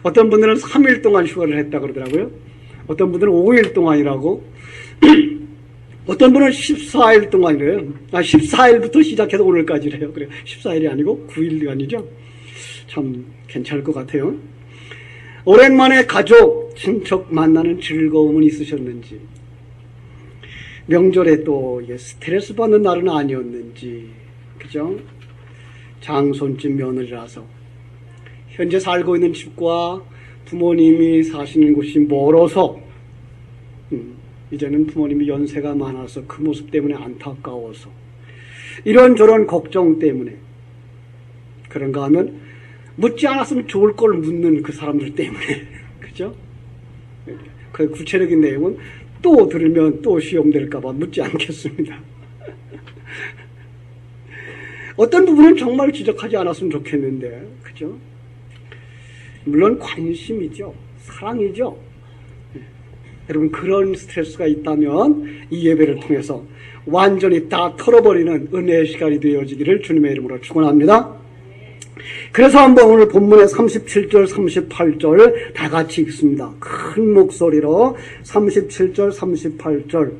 어떤 분들은 3일 동안 휴가를 했다 그러더라고요. 어떤 분들은 5일 동안이라고. 어떤 분은 14일 동안이래요. 14일부터 시작해서 오늘까지래요. 그래, 14일이 아니고 9일간이죠. 참 괜찮을 것 같아요. 오랜만에 가족, 친척 만나는 즐거움은 있으셨는지, 명절에 또 스트레스 받는 날은 아니었는지, 그죠? 장손집 며느리라서 현재 살고 있는 집과 부모님이 사시는 곳이 멀어서 이제는 부모님이 연세가 많아서 그 모습 때문에 안타까워서 이런저런 걱정 때문에 그런가 하면 묻지 않았으면 좋을 걸 묻는 그 사람들 때문에 그죠? 그 구체적인 내용은 또 들으면 또 시험될까 봐 묻지 않겠습니다. 어떤 부분은 정말 지적하지 않았으면 좋겠는데 그죠? 물론 관심이죠. 사랑이죠. 여러분 그런 스트레스가 있다면 이 예배를 통해서 완전히 다 털어버리는 은혜의 시간이 되어지기를 주님의 이름으로 축원합니다. 그래서 한번 오늘 본문의 37절 38절 다 같이 읽습니다. 큰 목소리로 37절 38절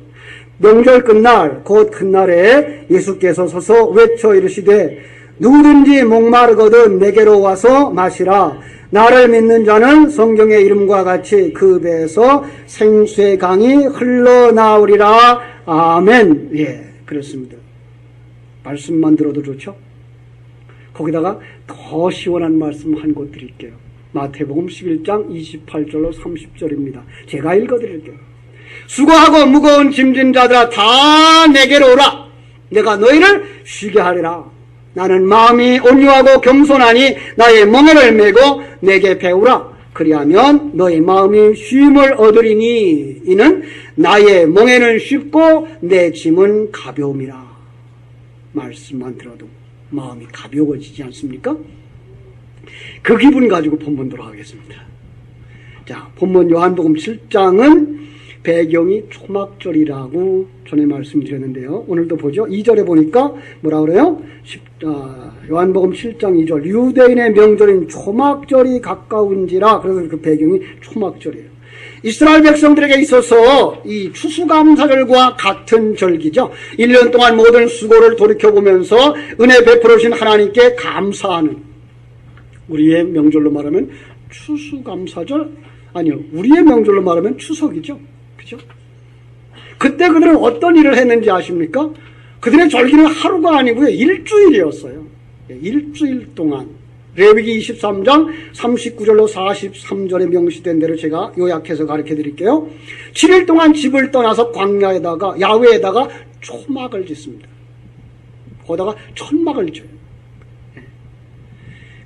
명절 끝날 곧 그날에 예수께서 서서 외쳐 이르시되 누구든지 목마르거든 내게로 와서 마시라. 나를 믿는 자는 성경의 이름과 같이 그 배에서 생수의 강이 흘러나오리라. 아멘. 예, 그렇습니다. 말씀만 들어도 좋죠? 거기다가 더 시원한 말씀 한 곳 드릴게요. 마태복음 11장 28절로 30절입니다. 제가 읽어드릴게요. 수고하고 무거운 짐진 자들아 다 내게로 오라. 내가 너희를 쉬게 하리라. 나는 마음이 온유하고 겸손하니 나의 멍에를 메고 내게 배우라. 그리하면 너희 마음이 쉼을 얻으리니 이는 나의 멍에는 쉽고 내 짐은 가벼움이라. 말씀만 들어도 마음이 가벼워지지 않습니까? 그 기분 가지고 본문 들어가겠습니다. 자, 본문 요한복음 7장은 배경이 초막절이라고 전에 말씀드렸는데요. 오늘도 보죠. 2절에 보니까 뭐라 그래요? 요한복음 7장 2절 유대인의 명절인 초막절이 가까운지라. 그래서 그 배경이 초막절이에요. 이스라엘 백성들에게 있어서 이 추수감사절과 같은 절기죠. 1년 동안 모든 수고를 돌이켜보면서 은혜 베풀어 주신 하나님께 감사하는, 우리의 명절로 말하면 추수감사절, 아니요, 우리의 명절로 말하면 추석이죠. 그죠? 그때 그들은 어떤 일을 했는지 아십니까? 그들의 절기는 하루가 아니고요, 일주일이었어요. 일주일 동안. 레위기 23장 39절로 43절에 명시된 대로 제가 요약해서 가르쳐 드릴게요. 7일 동안 집을 떠나서 광야에다가, 야외에다가 초막을 짓습니다. 거기다가 천막을 줘요.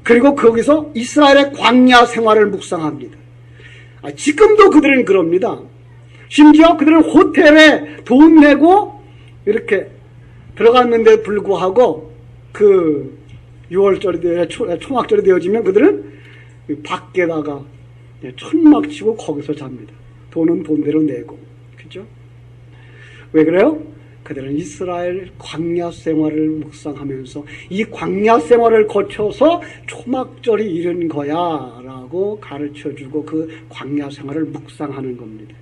그리고 거기서 이스라엘의 광야 생활을 묵상합니다. 지금도 그들은 그럽니다. 심지어 그들은 호텔에 돈 내고 이렇게 들어갔는데 불구하고 그 6월절이 초막절이 되어지면 그들은 밖에다가 천막 치고 거기서 잡니다. 돈은 돈대로 내고. 그죠? 왜 그래요? 그들은 이스라엘 광야 생활을 묵상하면서 이 광야 생활을 거쳐서 초막절이 이른 거야 라고 가르쳐주고 그 광야 생활을 묵상하는 겁니다.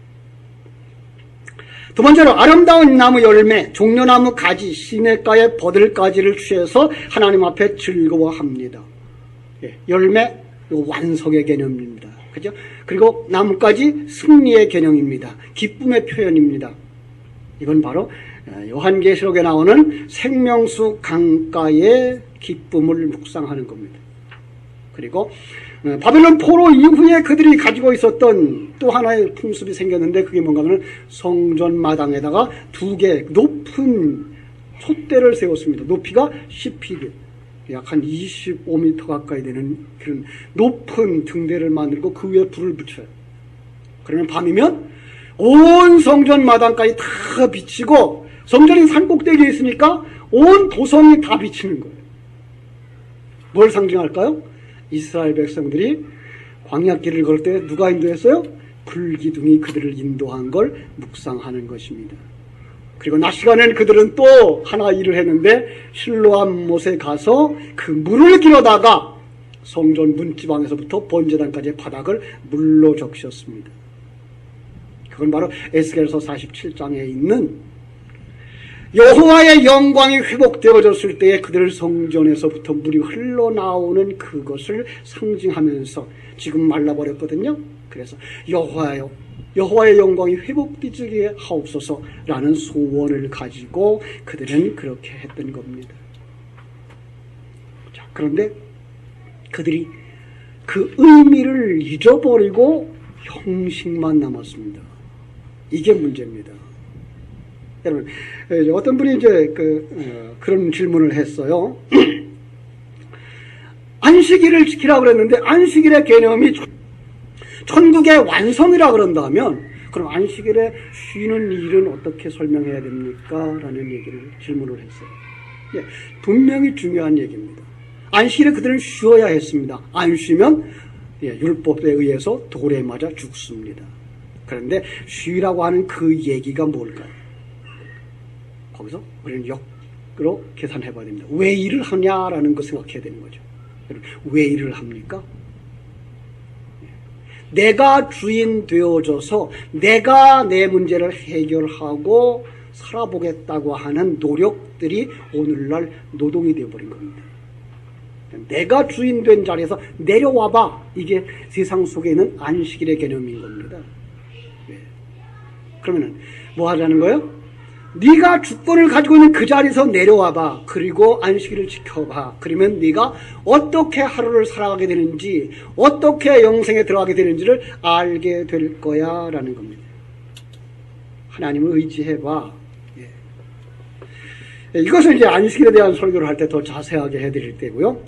두 번째로 아름다운 나무 열매, 종려나무 가지, 시냇가의 버들가지를 취해서 하나님 앞에 즐거워합니다. 열매, 완성의 개념입니다. 그죠? 그리고 나무까지 승리의 개념입니다. 기쁨의 표현입니다. 이건 바로 요한계시록에 나오는 생명수 강가의 기쁨을 묵상하는 겁니다. 그리고 바벨론 포로 이후에 그들이 가지고 있었던 또 하나의 풍습이 생겼는데 그게 뭔가 하면 성전 마당에다가 2개 높은 촛대를 세웠습니다. 높이가 10피트, 약 한 25m 가까이 되는 그런 높은 등대를 만들고 그 위에 불을 붙여요. 그러면 밤이면 온 성전 마당까지 다 비치고, 성전이 산꼭대기에 있으니까 온 도성이 다 비치는 거예요. 뭘 상징할까요? 이스라엘 백성들이 광야길을 걸 때 누가 인도했어요? 불기둥이 그들을 인도한 걸 묵상하는 것입니다. 그리고 낮 시간에는 그들은 또 하나 일을 했는데 실로암 못에 가서 그 물을 길어다가 성전 문지방에서부터 번제단까지의 바닥을 물로 적셨습니다. 그건 바로 에스겔서 47장에 있는 여호와의 영광이 회복되어졌을 때에 그들 성전에서부터 물이 흘러나오는 그것을 상징하면서 지금 말라버렸거든요. 그래서 여호와의 영광이 회복되게 하옵소서라는 소원을 가지고 그들은 그렇게 했던 겁니다. 자, 그런데 그들이 그 의미를 잊어버리고 형식만 남았습니다. 이게 문제입니다. 여러분, 어떤 분이 이제 그런 질문을 했어요. 안식일을 지키라고 그랬는데 안식일의 개념이 천국의 완성이라 그런다면 그럼 안식일에 쉬는 일은 어떻게 설명해야 됩니까? 라는 질문을 했어요. 예, 분명히 중요한 얘기입니다. 안식일에 그들은 쉬어야 했습니다. 안 쉬면 율법에 의해서 돌에 맞아 죽습니다. 그런데 쉬라고 하는 그 얘기가 뭘까요? 거기서 우리는 역으로 계산해 봐야 됩니다. 왜 일을 하냐라는 거 생각해야 되는 거죠. 왜 일을 합니까? 내가 주인 되어져서 내가 내 문제를 해결하고 살아보겠다고 하는 노력들이 오늘날 노동이 되어버린 겁니다. 내가 주인 된 자리에서 내려와봐. 이게 세상 속에 있는 안식일의 개념인 겁니다. 그러면은 뭐 하자는 거예요? 네가 주권을 가지고 있는 그 자리에서 내려와봐. 그리고 안식일을 지켜봐. 그러면 네가 어떻게 하루를 살아가게 되는지, 어떻게 영생에 들어가게 되는지를 알게 될 거야 라는 겁니다. 하나님을 의지해봐. 이것을 이제 안식일에 대한 설교를 할 때 더 자세하게 해드릴 때고요.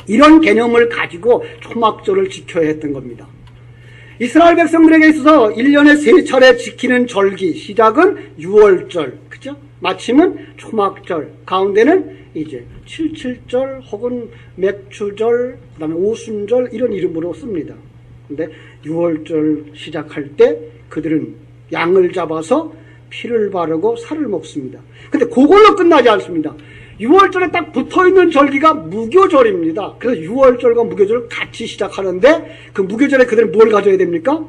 이런 개념을 가지고 초막절을 지켜야 했던 겁니다. 이스라엘 백성들에게 있어서 1년에 3차례 지키는 절기, 시작은 6월절, 그죠? 마침은 초막절, 가운데는 이제 77절 혹은 맥추절, 그 다음에 오순절 이런 이름으로 씁니다. 근데 6월절 시작할 때 그들은 양을 잡아서 피를 바르고 살을 먹습니다. 근데 그걸로 끝나지 않습니다. 6월절에 딱 붙어있는 절기가 무교절입니다. 그래서 6월절과 무교절을 같이 시작하는데 그 무교절에 그들은 뭘 가져야 됩니까?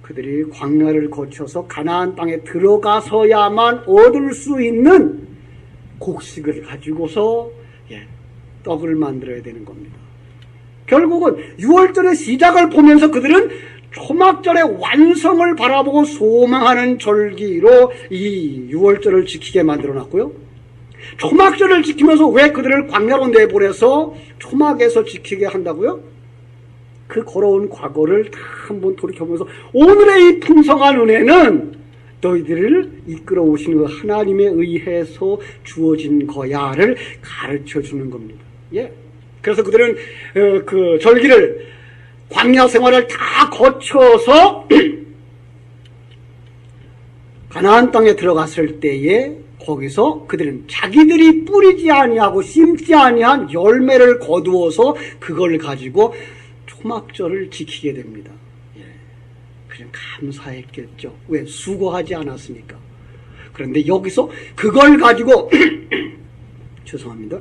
그들이 광야를 거쳐서 가나안 땅에 들어가서야만 얻을 수 있는 곡식을 가지고서 떡을 만들어야 되는 겁니다. 결국은 6월절의 시작을 보면서 그들은 초막절의 완성을 바라보고 소망하는 절기로 이 6월절을 지키게 만들어놨고요. 초막절을 지키면서 왜 그들을 광야로 내보내서 초막에서 지키게 한다고요? 그 걸어온 과거를 다 한번 돌이켜보면서 오늘의 이 풍성한 은혜는 너희들을 이끌어 오시는 하나님에 의해서 주어진 거야를 가르쳐 주는 겁니다. 그래서 그들은 그 절기를 광야 생활을 다 거쳐서 가나안 땅에 들어갔을 때에 거기서 그들은 자기들이 뿌리지 아니하고 심지 아니한 열매를 거두어서 그걸 가지고 초막절을 지키게 됩니다. 그냥 감사했겠죠. 왜? 수고하지 않았으니까. 그런데 여기서 그걸 가지고 죄송합니다.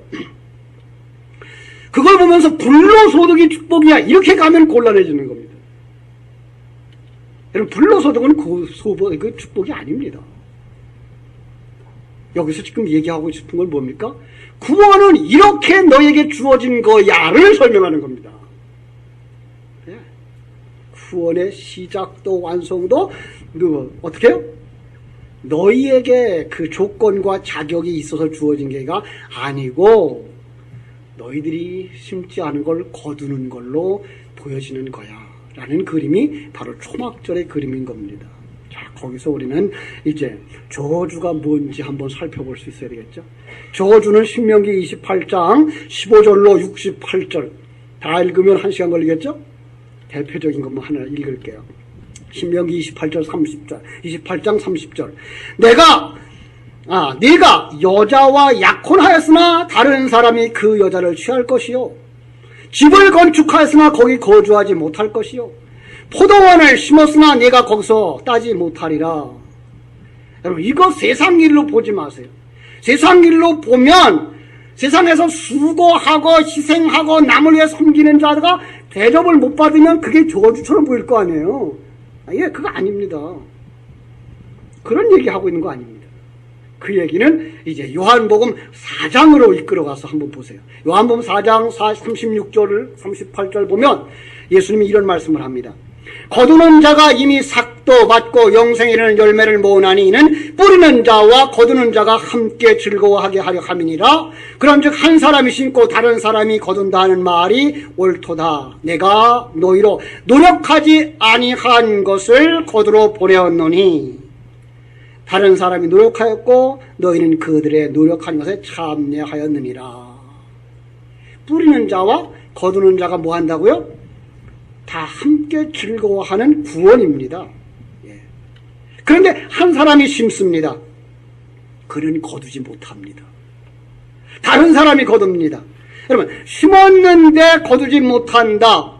그걸 보면서 불로소득이 축복이야. 이렇게 가면 곤란해지는 겁니다. 여러분, 불로소득은 그 축복이 아닙니다. 여기서 지금 얘기하고 싶은 건 뭡니까? 구원은 이렇게 너에게 주어진 거야를 설명하는 겁니다. 구원의 시작도 완성도 어떻게 해요? 너희에게 그 조건과 자격이 있어서 주어진 게가 아니고 너희들이 심지 않은 걸 거두는 걸로 보여지는 거야 라는 그림이 바로 초막절의 그림인 겁니다. 자, 거기서 우리는 이제 저주가 뭔지 한번 살펴볼 수 있어야 되겠죠. 저주는 신명기 28장 15절로 68절 다 읽으면 1시간 걸리겠죠. 대표적인 것만 하나 읽을게요. 신명기 28절 30절 28장 30절 네가 여자와 약혼하였으나 다른 사람이 그 여자를 취할 것이요 집을 건축하였으나 거기 거주하지 못할 것이요 포도원을 심었으나 네가 거기서 따지 못하리라. 여러분, 이거 세상 일로 보지 마세요. 세상 일로 보면 세상에서 수고하고 희생하고 남을 위해 섬기는 자가 대접을 못 받으면 그게 저주처럼 보일 거 아니에요. 예, 그거 아닙니다. 그런 얘기하고 있는 거 아닙니다. 그 얘기는 이제 요한복음 4장으로 이끌어가서 한번 보세요. 요한복음 4장 36절 38절 보면 예수님이 이런 말씀을 합니다. 거두는 자가 이미 삭도 받고 영생에 이르는 열매를 모으나니 이는 뿌리는 자와 거두는 자가 함께 즐거워하게 하려 함이니라. 그런즉 한 사람이 심고 다른 사람이 거둔다 하는 말이 옳도다. 내가 너희로 노력하지 아니한 것을 거두러 보내었노니 다른 사람이 노력하였고 너희는 그들의 노력하는 것에 참여하였느니라. 뿌리는 자와 거두는 자가 뭐 한다고요? 다 함께 즐거워하는 구원입니다. 예. 그런데 한 사람이 심습니다. 그는 거두지 못합니다. 다른 사람이 거둡니다. 여러분, 심었는데 거두지 못한다.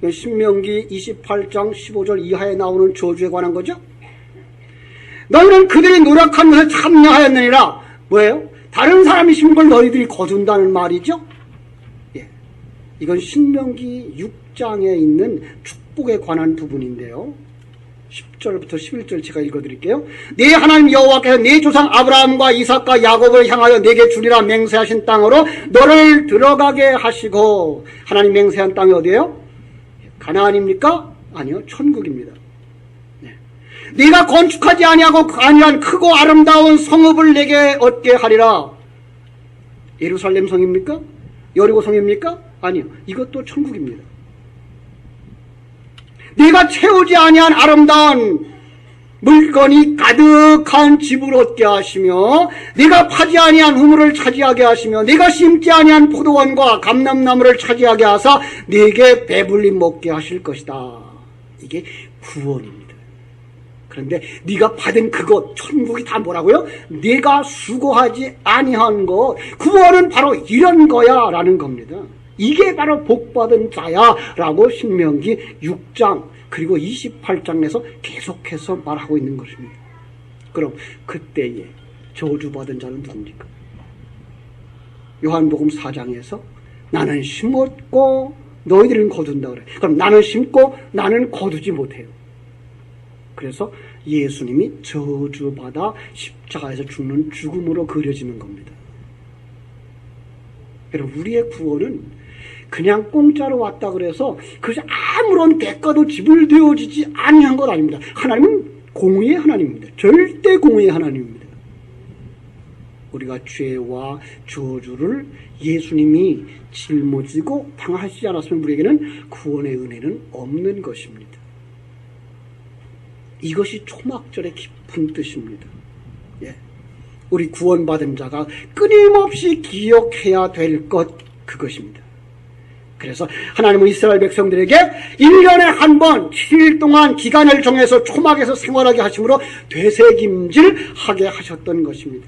신명기 28장 15절 이하에 나오는 저주에 관한 거죠. 너희는 그들이 노력한 것에 참여하였느니라. 뭐예요? 다른 사람이 심은 걸 너희들이 거둔다는 말이죠. 예. 이건 신명기 6장에 있는 축복에 관한 부분인데요. 10절부터 11절 제가 읽어드릴게요. 네 하나님 여호와께서 네 조상 아브라함과 이삭과 야곱을 향하여 내게 주리라 맹세하신 땅으로 너를 들어가게 하시고, 하나님 맹세한 땅이 어디예요? 가나안입니까? 아니요, 천국입니다. 네가 건축하지 아니하고 아니한 크고 아름다운 성읍을 내게 얻게 하리라. 예루살렘 성입니까? 여리고 성입니까? 아니요, 이것도 천국입니다. 네가 채우지 아니한 아름다운 물건이 가득한 집을 얻게 하시며 네가 파지 아니한 우물을 차지하게 하시며 네가 심지 아니한 포도원과 감람나무를 차지하게 하사 네게 배불리 먹게 하실 것이다. 이게 구원입니다. 그런데 네가 받은 그것, 천국이 다 뭐라고요? 네가 수고하지 아니한 것, 구원은 바로 이런 거야 라는 겁니다. 이게 바로 복받은 자야 라고 신명기 6장 그리고 28장에서 계속해서 말하고 있는 것입니다. 그럼 그때에 저주받은 자는 누굽니까? 요한복음 4장에서 나는 심었고 너희들은 거둔다 그래. 그럼 나는 심고 나는 거두지 못해요. 그래서 예수님이 저주받아 십자가에서 죽는 죽음으로 그려지는 겁니다. 여러분, 우리의 구원은 그냥 공짜로 왔다 그래서 그것이 아무런 대가도 지불되어지지 아니한 것 아닙니다. 하나님은 공의의 하나님입니다. 절대 공의의 하나님입니다. 우리가 죄와 저주를 예수님이 짊어지고 당하시지 않았으면 우리에게는 구원의 은혜는 없는 것입니다. 이것이 초막절의 깊은 뜻입니다. 예. 우리 구원받은 자가 끊임없이 기억해야 될 것, 그것입니다. 그래서 하나님은 이스라엘 백성들에게 1년에 한 번 7일 동안 기간을 정해서 초막에서 생활하게 하심으로 되새김질하게 하셨던 것입니다.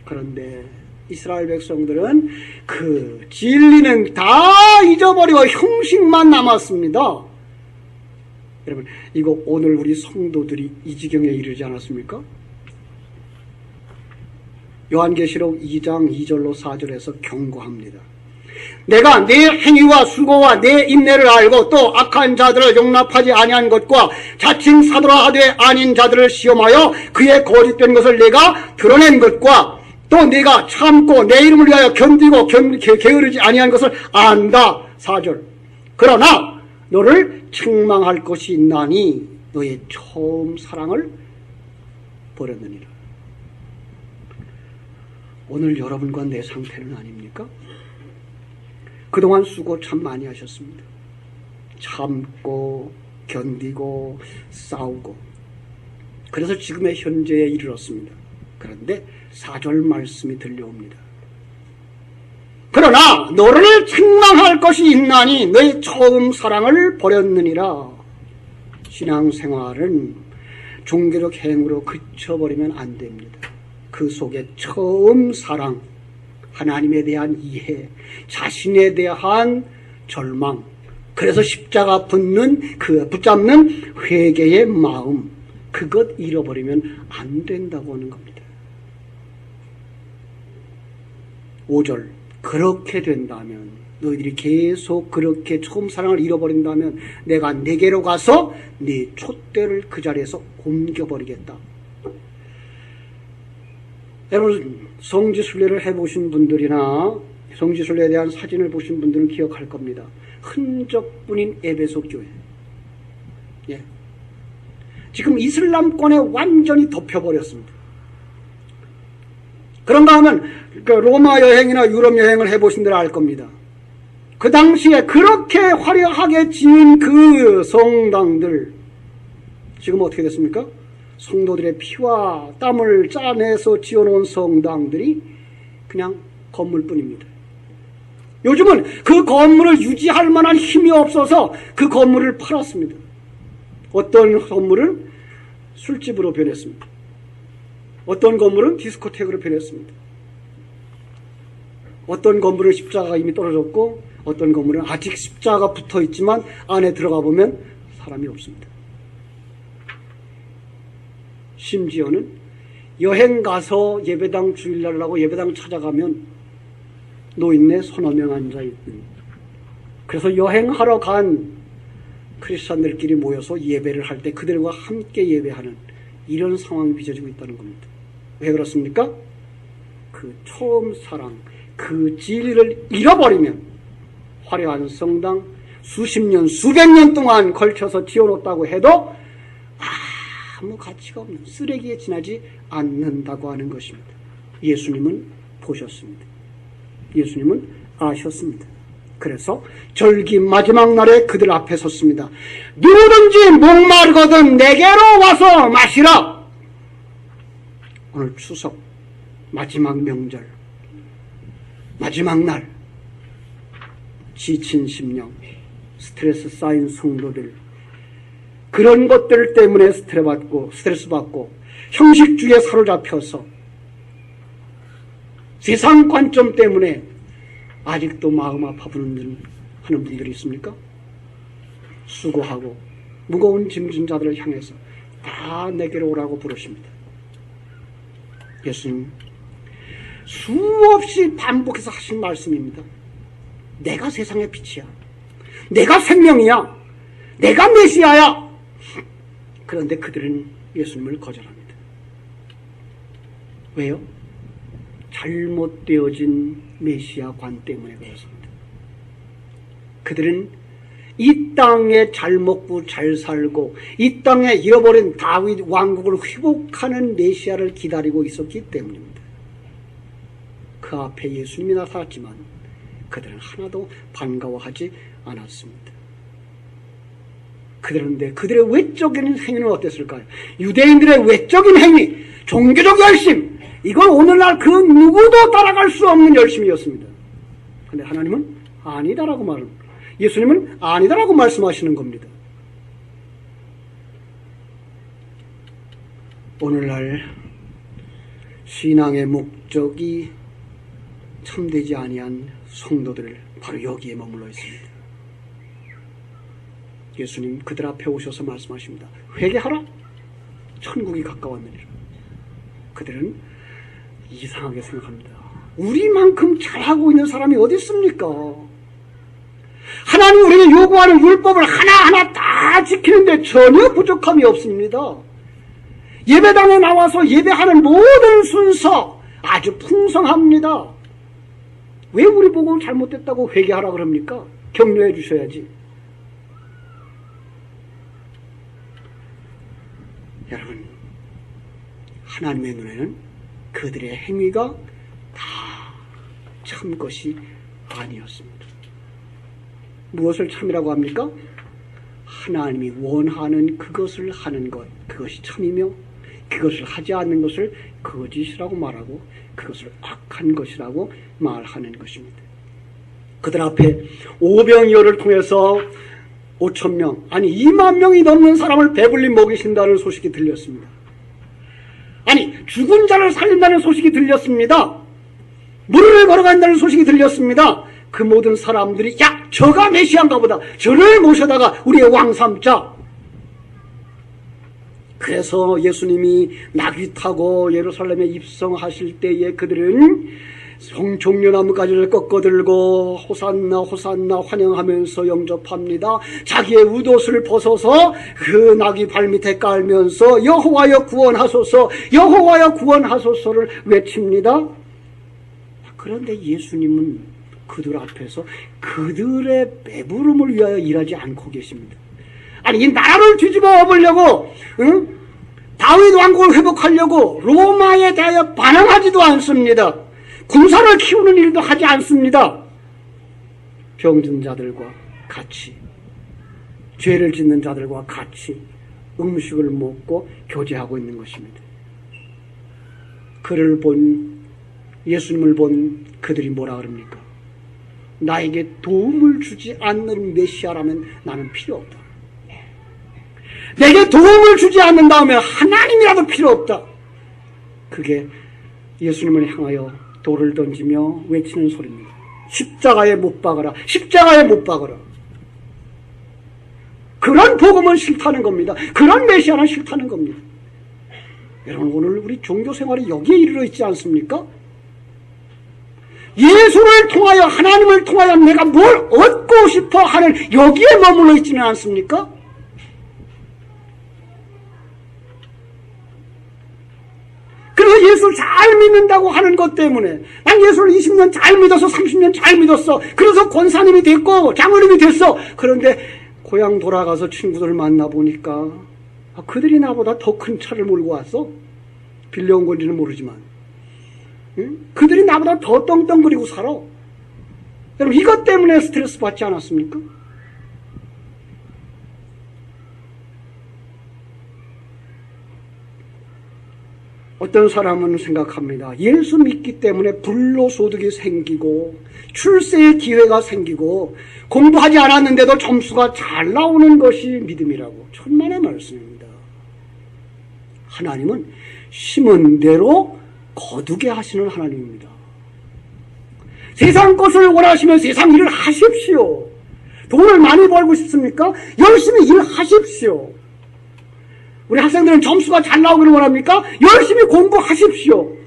그런데 이스라엘 백성들은 그 진리는 다 잊어버리고 형식만 남았습니다. 여러분, 이거 오늘 우리 성도들이 이 지경에 이르지 않았습니까? 요한계시록 2장 2절로 4절에서 경고합니다. 내가 내 행위와 수고와 내 인내를 알고 또 악한 자들을 용납하지 아니한 것과 자칭 사도라 하되 아닌 자들을 시험하여 그의 거짓된 것을 내가 드러낸 것과 또 내가 참고 내 이름을 위하여 견디고 게으르지 아니한 것을 안다. 4절. 그러나 너를 책망할 것이 있나니 너의 처음 사랑을 버렸느니라. 오늘 여러분과 내 상태는 아닙니까? 그동안 수고 참 많이 하셨습니다. 참고 견디고 싸우고 그래서 지금의 현재에 이르렀습니다. 그런데 4절 말씀이 들려옵니다. 그러나 너를 책망할 것이 있나니 너의 처음 사랑을 버렸느니라. 신앙생활은 종교적 행위로 그쳐버리면 안 됩니다. 그 속에 처음 사랑, 하나님에 대한 이해, 자신에 대한 절망, 그래서 십자가 붙잡는 회개의 마음, 그것 잃어버리면 안 된다고 하는 겁니다. 5절 그렇게 된다면 너희들이 계속 그렇게 처음 사랑을 잃어버린다면 내가 네게로 가서 네 촛대를 그 자리에서 옮겨버리겠다. 여러분 성지순례를 해보신 분들이나 성지순례에 대한 사진을 보신 분들은 기억할 겁니다. 흔적뿐인 에베소 교회. 예. 지금 이슬람권에 완전히 덮여버렸습니다. 그런가 하면 로마 여행이나 유럽 여행을 해보신 분들 알 겁니다. 그 당시에 그렇게 화려하게 지은 그 성당들 지금 어떻게 됐습니까? 성도들의 피와 땀을 짜내서 지어놓은 성당들이 그냥 건물뿐입니다. 요즘은 그 건물을 유지할 만한 힘이 없어서 그 건물을 팔았습니다. 어떤 건물은 술집으로 변했습니다. 어떤 건물은 디스코텍으로 변했습니다. 어떤 건물은 십자가가 이미 떨어졌고 어떤 건물은 아직 십자가가 붙어있지만 안에 들어가 보면 사람이 없습니다. 심지어는 여행 가서 예배당 주일날 하고 예배당 찾아가면 노인네 서너 명 앉아있는, 그래서 여행하러 간 크리스찬들끼리 모여서 예배를 할 때 그들과 함께 예배하는 이런 상황이 빚어지고 있다는 겁니다. 왜 그렇습니까? 그 처음 사랑, 그 진리를 잃어버리면 화려한 성당 수십 년, 수백 년 동안 걸쳐서 지어놓았다고 해도 아무 가치가 없는 쓰레기에 지나지 않는다고 하는 것입니다. 예수님은 보셨습니다. 예수님은 아셨습니다. 그래서 절기 마지막 날에 그들 앞에 섰습니다. 누구든지 목마르거든 내게로 와서 마시라. 오늘 추석 마지막 명절, 마지막 날, 지친 심령, 스트레스 쌓인 성도들, 그런 것들 때문에 스트레스 받고 형식주의에 사로잡혀서 세상 관점 때문에 아직도 마음 아파하는 분들이 있습니까? 수고하고 무거운 짐진 자들을 향해서 다 내게로 오라고 부르십니다. 예수님 수없이 반복해서 하신 말씀입니다. 내가 세상의 빛이야. 내가 생명이야. 내가 메시아야. 그런데 그들은 예수님을 거절합니다. 왜요? 잘못되어진 메시아관 때문에 그렇습니다. 그들은 이 땅에 잘 먹고 잘 살고 이 땅에 잃어버린 다윗 왕국을 회복하는 메시아를 기다리고 있었기 때문입니다. 그 앞에 예수님이 나타났지만 그들은 하나도 반가워하지 않았습니다. 그런데 그들의 외적인 행위는 어땠을까요? 유대인들의 외적인 행위, 종교적 열심, 이건 오늘날 그 누구도 따라갈 수 없는 열심이었습니다. 그런데 하나님은 아니다라고 말합니다. 예수님은 아니다라고 말씀하시는 겁니다. 오늘날 신앙의 목적이 참되지 아니한 성도들 바로 여기에 머물러 있습니다. 예수님 그들 앞에 오셔서 말씀하십니다. 회개하라. 천국이 가까웠느니라. 그들은 이상하게 생각합니다. 우리만큼 잘하고 있는 사람이 어디 있습니까? 하나님 우리에게 요구하는 율법을 하나하나 다 지키는데 전혀 부족함이 없습니다. 예배당에 나와서 예배하는 모든 순서 아주 풍성합니다. 왜 우리 보고 잘못됐다고 회개하라 그럽니까? 격려해 주셔야지. 여러분, 하나님의 눈에는 그들의 행위가 다 참 것이 아니었습니다. 무엇을 참이라고 합니까? 하나님이 원하는 그것을 하는 것, 그것이 참이며 그것을 하지 않는 것을 거짓이라고 말하고 그것을 악한 것이라고 말하는 것입니다. 그들 앞에 오병이어를 통해서 5,000명, 아니 2만 명이 넘는 사람을 배불리 먹이신다는 소식이 들렸습니다. 아니 죽은 자를 살린다는 소식이 들렸습니다. 무리를 걸어간다는 소식이 들렸습니다. 그 모든 사람들이 야 저가 메시아인가 보다. 저를 모셔다가 우리의 왕 삼자. 그래서 예수님이 나귀 타고 예루살렘에 입성하실 때에 그들은 종려나무 가지를 꺾어들고 호산나 호산나 환영하면서 영접합니다. 자기의 웃옷을 벗어서 그 나귀 발밑에 깔면서 여호와여 구원하소서, 여호와여 구원하소서를 외칩니다. 그런데 예수님은 그들 앞에서 그들의 배부름을 위하여 일하지 않고 계십니다. 아니, 이 나라를 뒤집어 엎으려고, 다윗 왕국을 회복하려고 로마에 대하여 반항하지도 않습니다. 군사를 키우는 일도 하지 않습니다. 병든 자들과 같이, 죄를 짓는 자들과 같이 음식을 먹고 교제하고 있는 것입니다. 그를 본, 예수님을 본 그들이 뭐라 그럽니까? 나에게 도움을 주지 않는 메시아라면 나는 필요 없다. 내게 도움을 주지 않는다면 하나님이라도 필요 없다. 그게 예수님을 향하여 돌을 던지며 외치는 소리입니다. 십자가에 못 박아라. 십자가에 못 박아라. 그런 복음은 싫다는 겁니다. 그런 메시아는 싫다는 겁니다. 여러분, 오늘 우리 종교 생활이 여기에 이르러 있지 않습니까? 예수를 통하여, 하나님을 통하여 내가 뭘 얻고 싶어 하는 여기에 머물러 있지는 않습니까? 그래서 예수를 잘 믿는다고 하는 것 때문에, 난 예수를 20년 잘 믿어서 30년 잘 믿었어. 그래서 권사님이 됐고 장로님이 됐어. 그런데 고향 돌아가서 친구들 만나보니까 그들이 나보다 더 큰 차를 몰고 왔어. 빌려온 건지는 모르지만, 그들이 나보다 더 떵떵거리고 살아. 여러분, 이것 때문에 스트레스 받지 않았습니까? 어떤 사람은 생각합니다. 예수 믿기 때문에 불로소득이 생기고 출세의 기회가 생기고 공부하지 않았는데도 점수가 잘 나오는 것이 믿음이라고. 천만의 말씀입니다. 하나님은 심은 대로 거두게 하시는 하나님입니다. 세상 것을 원하시면 세상 일을 하십시오. 돈을 많이 벌고 싶습니까? 열심히 일하십시오. 우리 학생들은 점수가 잘 나오기를 원합니까? 열심히 공부하십시오.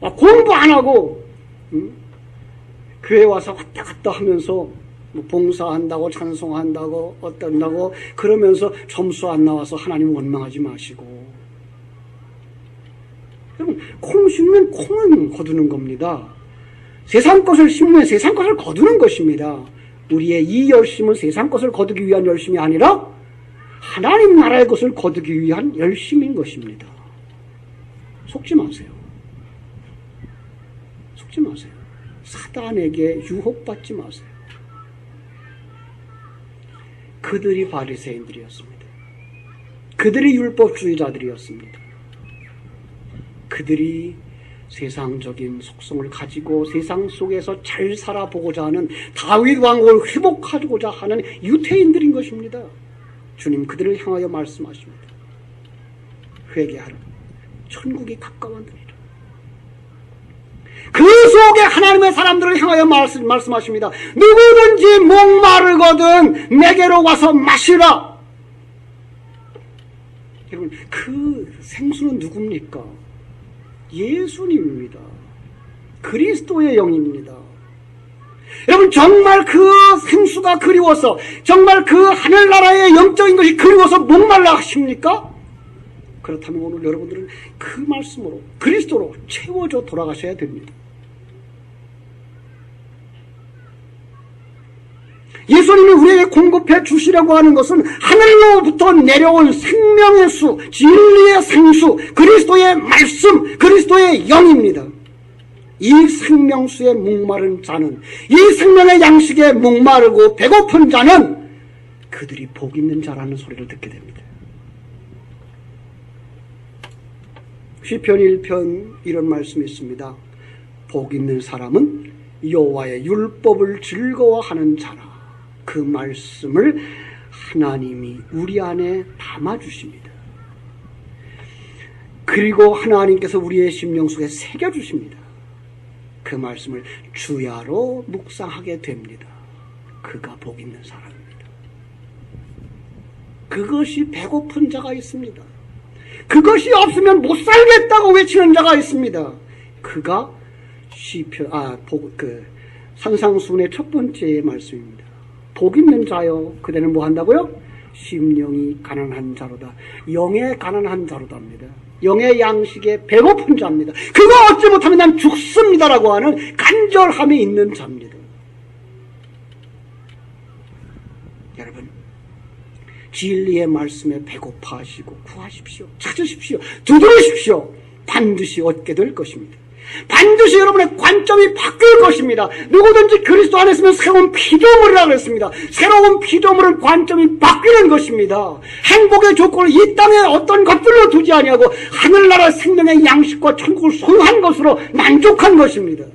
공부 안 하고 교회 와서 왔다 갔다 하면서 봉사한다고 찬송한다고 어떤다고 그러면서 점수 안 나와서 하나님 원망하지 마시고. 여러분, 콩 심으면 콩은 거두는 겁니다. 세상 것을 심으면 세상 것을 거두는 것입니다. 우리의 이 열심은 세상 것을 거두기 위한 열심이 아니라 하나님 나라의 것을 거두기 위한 열심인 것입니다. 속지 마세요. 속지 마세요. 사단에게 유혹받지 마세요. 그들이 바리새인들이었습니다. 그들이 율법주의자들이었습니다. 그들이 세상적인 속성을 가지고 세상 속에서 잘 살아보고자 하는 다윗 왕국을 회복하고자 하는 유태인들인 것입니다. 주님 그들을 향하여 말씀하십니다. 회개하라. 천국이 가까웠느니라. 그 속에 하나님의 사람들을 향하여 말씀하십니다. 누구든지 목마르거든 내게로 와서 마시라. 여러분, 그 생수는 누굽니까? 예수님입니다. 그리스도의 영입니다. 여러분, 정말 그 생수가 그리워서, 정말 그 하늘나라의 영적인 것이 그리워서 목말라 하십니까? 그렇다면 오늘 여러분들은 그 말씀으로 그리스도로 채워져 돌아가셔야 됩니다. 예수님이 우리에게 공급해 주시려고 하는 것은 하늘로부터 내려온 생명의 수, 진리의 생수, 그리스도의 말씀, 그리스도의 영입니다. 이 생명수에 목마른 자는, 이 생명의 양식에 목마르고 배고픈 자는 그들이 복 있는 자라는 소리를 듣게 됩니다. 시편 1편 이런 말씀이 있습니다. 복 있는 사람은 여호와의 율법을 즐거워하는 자라. 그 말씀을 하나님이 우리 안에 담아주십니다. 그리고 하나님께서 우리의 심령 속에 새겨주십니다. 그 말씀을 주야로 묵상하게 됩니다. 그가 복 있는 사람입니다. 그것이 배고픈 자가 있습니다. 그것이 없으면 못 살겠다고 외치는 자가 있습니다. 그가 산상수훈의 첫 번째 말씀입니다. 복 있는 자여, 그대는 뭐 한다고요? 심령이 가난한 자로다. 영의 가난한 자로답니다. 영의 양식에 배고픈 자입니다. 그거 얻지 못하면 난 죽습니다라고 하는 간절함이 있는 자입니다. 여러분, 진리의 말씀에 배고파하시고 구하십시오. 찾으십시오. 두드리십시오. 반드시 얻게 될 것입니다. 반드시 여러분의 관점이 바뀔 것입니다. 누구든지 그리스도 안에 있으면 새로운 피조물이라고 했습니다. 새로운 피조물은 관점이 바뀌는 것입니다. 행복의 조건을 이 땅에 어떤 것들로 두지 아니하고 하늘나라 생명의 양식과 천국을 소유한 것으로 만족한 것입니다.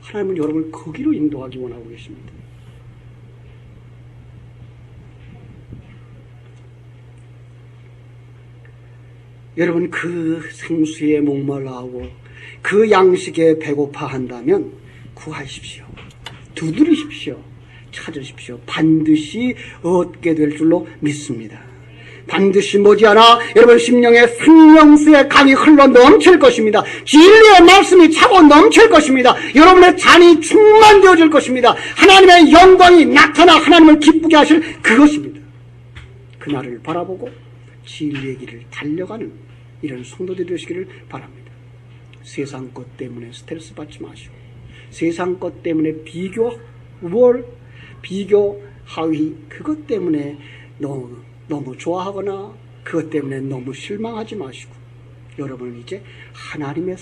하나님은 여러분을 거기로 인도하기 원하고 계십니다. 여러분, 그 생수에 목말라하고 그 양식에 배고파한다면 구하십시오. 두드리십시오. 찾으십시오. 반드시 얻게 될 줄로 믿습니다. 반드시 머지않아 여러분 심령의 생명수의 강이 흘러 넘칠 것입니다. 진리의 말씀이 차고 넘칠 것입니다. 여러분의 잔이 충만되어질 것입니다. 하나님의 영광이 나타나 하나님을 기쁘게 하실 그것입니다. 그날을 바라보고 진리의 길을 달려가는 이런 성도들이 되시기를 바랍니다. 세상 것 때문에 스트레스 받지 마시고, 세상 것 때문에 비교, 하위, 그것 때문에 너무 좋아하거나 그것 때문에 너무 실망하지 마시고, 여러분은 이제 하나님의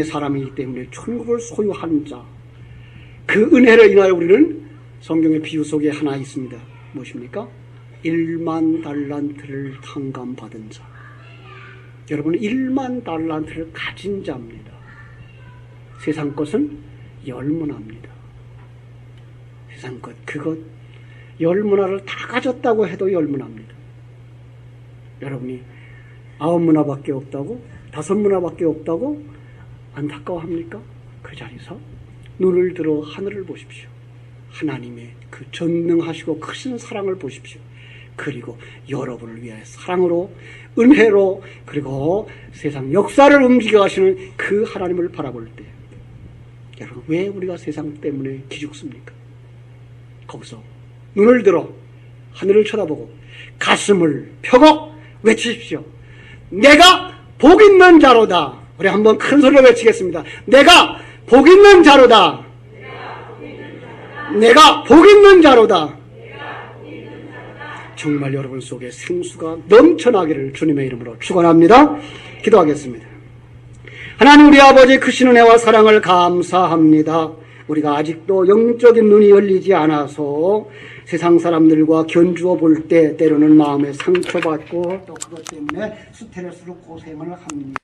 사람이기 때문에 천국을 소유한 자, 그 은혜를 인하여 우리는 성경의 비유 속에 하나 있습니다. 무엇입니까? 1만 달란트를 탕감받은 자. 여러분은 1만 달란트를 가진 자입니다. 세상 것은 열문화입니다. 세상 것, 그것, 열문화를 다 가졌다고 해도 열문화입니다. 여러분이 9문화밖에 없다고, 5문화밖에 없다고 안타까워합니까? 그 자리에서 눈을 들어 하늘을 보십시오. 하나님의 그 전능하시고 크신 사랑을 보십시오. 그리고 여러분을 위하여 사랑으로, 은혜로, 그리고 세상 역사를 움직여 가시는 그 하나님을 바라볼 때, 여러분, 왜 우리가 세상 때문에 기죽습니까? 거기서 눈을 들어 하늘을 쳐다보고 가슴을 펴고 외치십시오. 내가 복 있는 자로다. 우리 한번 큰 소리로 외치겠습니다. 내가 복 있는 자로다. 내가 복 있는 자로다. 정말 여러분 속에 생수가 넘쳐나기를 주님의 이름으로 축원합니다. 기도하겠습니다. 하나님 우리 아버지 크신 은혜와 사랑을 감사합니다. 우리가 아직도 영적인 눈이 열리지 않아서 세상 사람들과 견주어 볼 때 때로는 마음에 상처받고 또 그것 때문에 스트레스로 고생을 합니다.